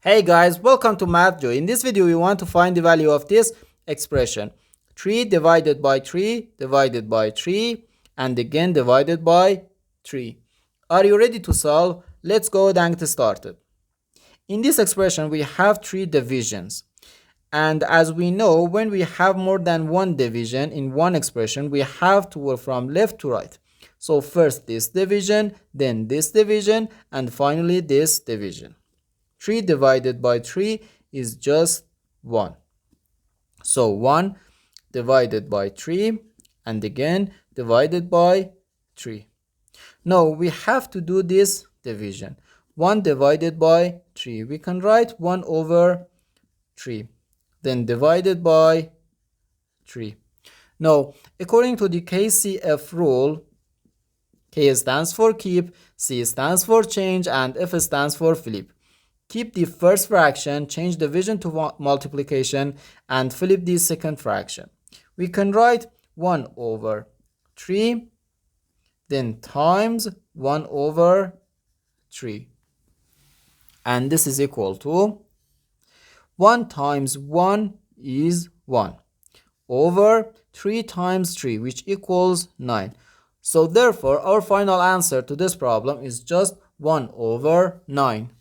Hey guys, welcome to MathJoy. In this video, we want to find the value of this expression. 3 divided by 3 divided by 3 and again divided by 3. Are you ready to solve? Let's go and get started. In this expression, we have 3 divisions. And as we know, when we have more than one division in one expression, we have to work from left to right. So first this division, then this division, and finally this division. 3 divided by 3 is just 1. So 1 divided by 3 and again divided by 3. Now we have to do this division. 1 divided by 3. We can write 1 over 3. Then divided by 3. Now, according to the KCF rule, K stands for keep, C stands for change, and F stands for flip. Keep the first fraction, change division to multiplication, and flip the second fraction. We can write 1 over 3, then times 1 over 3. And this is equal to 1 times 1 is 1 over 3 times 3, which equals 9. So therefore, our final answer to this problem is just 1 over 9.